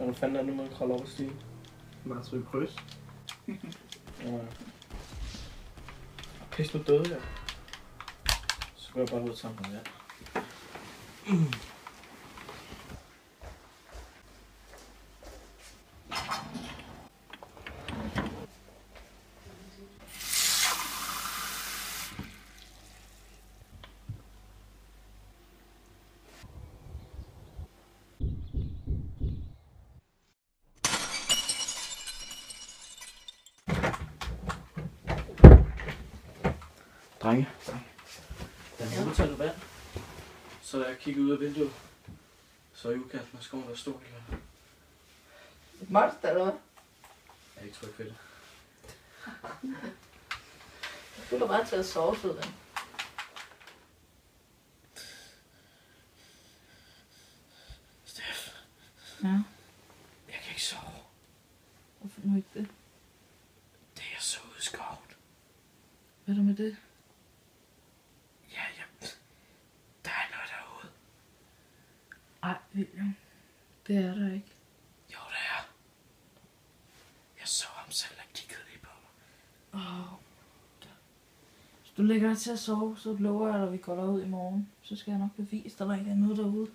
Hvordan fanden er det nu, man kravler op og stige? Bare tryk kryds. Pis, du døde, ja. Så går jeg bare ud og tager mig, ja. Drenge, der er udtaget vand, så da jeg kigger ud af vinduet, så i udkanten af skoven, der stod der. Et monster, eller hvad? Jeg er ikke tryg ved det. Du kan bare tage at sove, sød den. Steff, Ja? jeg kan ikke sove. Hvorfor nu ikke det? Det er så ude i skoven. Hvad er der med det? Der er noget derude. Ej, William. Det er der ikke. Jo, det er. Jeg så ham selv og kiggede lige på mig. Hvis du lægger dig til at sove, så lover jeg dig, at vi går derud i morgen. Så skal jeg nok bevise, at der ikke er noget derude.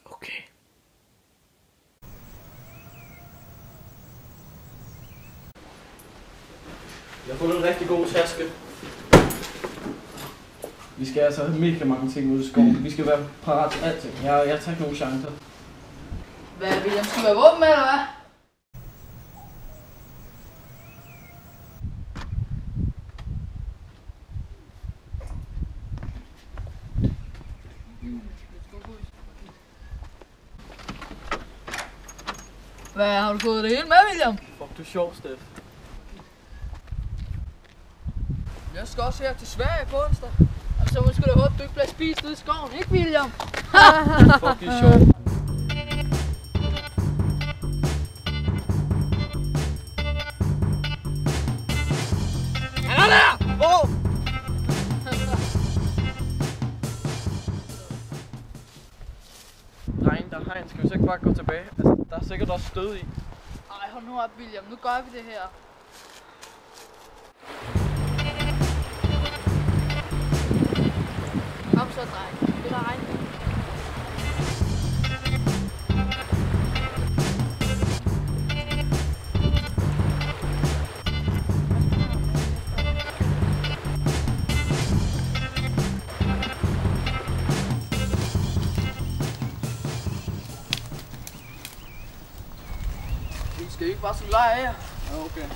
Okay. Jeg har fundet en rigtig god taske. Vi skal altså have mega mange ting ude i skoven. Vi skal være parat til alting. Jeg tager ikke nogen chancer. Hvad, William? Skal vi være våben med, eller hvad? Hvad, har du fået det hele med, William? Fuck, du er sjov, Steff. Jeg skal også her til Sverige på onsdag. Og så måske du håbe, du ikke bliver spist ude i skoven, ikke William? Fuck, det er sjov. Han er der! Hvor? Drenge, der er hegn. Skal vi så ikke bare gå tilbage? Altså, der er sikkert også stød i. Ej, hold nu op, William. Nu gør vi det her. Kom så, dreng. Det er regn. Vi skal ikke bare så lege af. Ja, okay.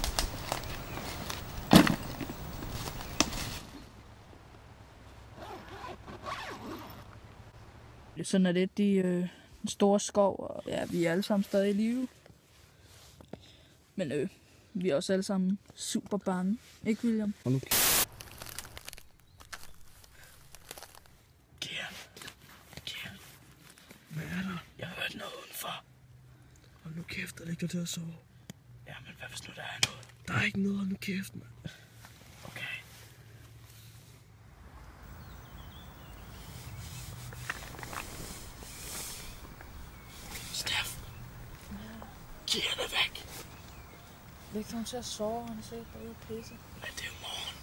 Sådan er det den store skov, og ja, vi er alle sammen stadig i live. Men vi er også alle sammen super bange. Ikke, William? Hold nu. Kian. Hvad er der? Jeg har hørt noget udenfor. Hold nu kæft, og læg dig til at sove. Ja, men hvad hvis nu der er noget? Der er ikke noget, hold nu kæft, mand. Okay. Steff. Kian er væk. Læg dig til at sove, han er sikkert derude og pisse. Men det er jo morgen.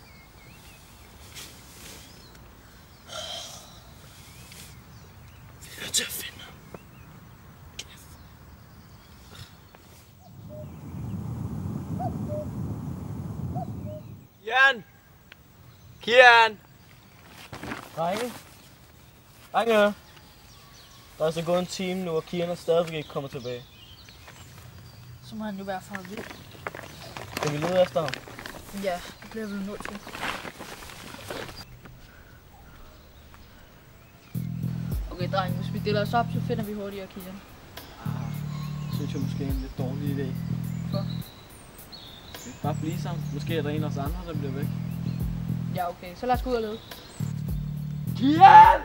Vi er nødt til at finde ham. Kian! Kian! Drenge! Der er altså gået en time nu, og Kian er stadigvæk ikke kommet tilbage. Så må han jo være for vild. Skal vi lede efter ham? Ja, det bliver vi nødt til. Okay, dreng, hvis vi deler os op, så finder vi hurtigere Kian. Synes jeg måske er en lidt dårlig idé. Hvorfor? Vi kan bare blive sammen. Måske er der en af os andre, der bliver væk. Ja, okay, så lad os gå ud og lede. Kian!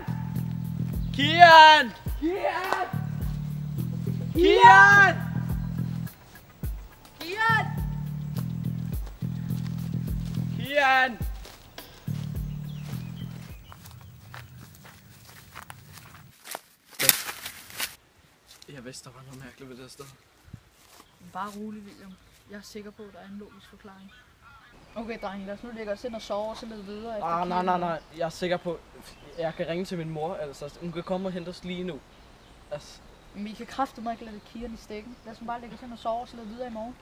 Kian! Kian! Kian! Kian! Kian! Jeg vidste, der var noget mærkeligt ved det sted. Bare rolig, William. Jeg er sikker på, at der er en logisk forklaring. Okay, drenge, lad os nu lægge os ind og sove og så lidt videre efter Nej. Jeg er sikker på, jeg kan ringe til min mor, altså. Hun kan komme og hente os lige nu. Altså. Men I kan kraftedeme ikke lade Kian i stikken. Lad os nu bare lægge os ind og sove og så lidt videre i morgen.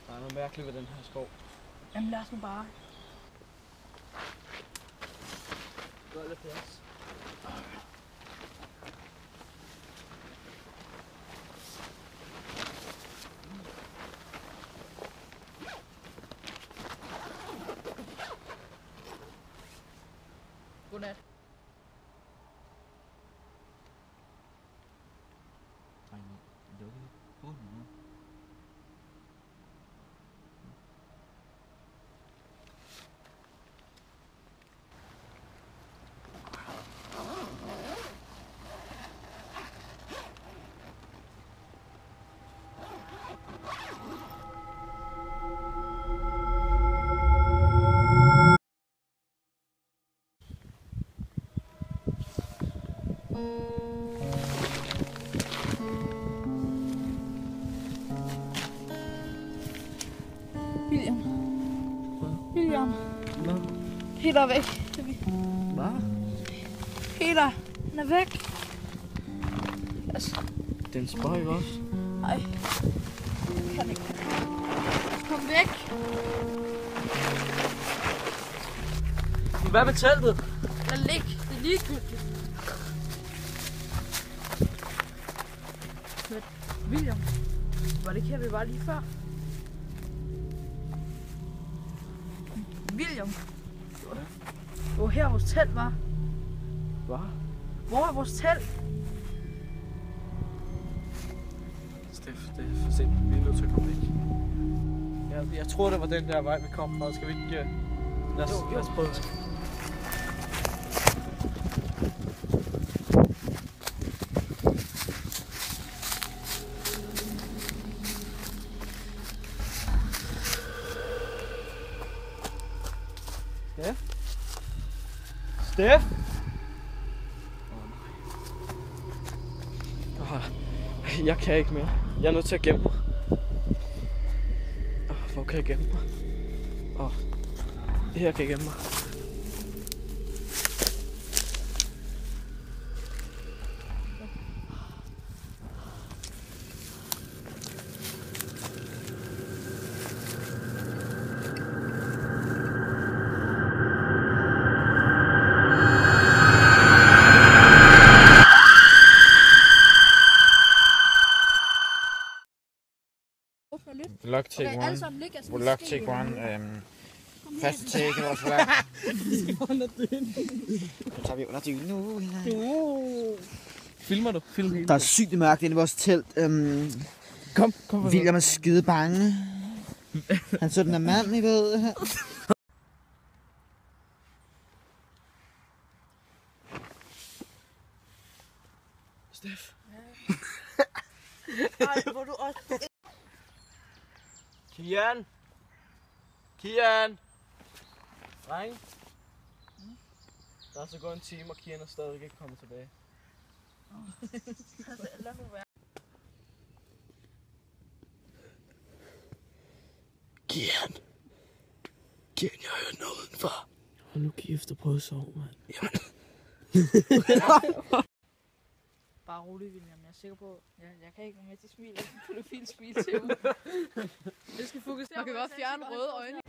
Der er noget mærkeligt ved den her skov. Jamen lad os nu bare. Gør lidt plads. Godnat. William. Hvad? Peter er væk. Hvad? Peter, han er væk. Altså, Den spøg også. ej. Kan ikke. Kom væk. Hvad med teltet? Lad ligge. Det er ligegyldigt. Men William, var det ikke her, vi var lige før? William, hvor her vores telt var. Hvad? Hvor er vores telt? Steff, det er for sent. Vi er nødt til at komme væk. Jeg tror, det var den der vej, vi kom fra. Skal vi ikke... Lad os prøve det. Steff? Jeg kan ikke mere. Jeg er nødt til at gemme mig. Hvor kan jeg gemme mig? Her kan jeg gemme mig. Vlog take one. Vlog take one. Første take i vores vlog. Så tager vi under dynen nu. Filmer du? Film hele. Der er sygt mørkt inde i vores telt. Kom. William er skide bange. Han så den der mand, I ved. Steff. Ej, hvor du også... Kian! Dreng? Der er så gået en time, og Kian er stadig ikke kommet tilbage. Lad nu være. Kian, jeg har hørt noget udenfor. Hold nu kæft og prøv at sove, mand. Bare rolig, William. Jeg er sikker på, jeg kan ikke være med til smil. Jeg skal putte fint smil til mig. Jeg skal fokusere. Man kan godt fjerne røde øjne.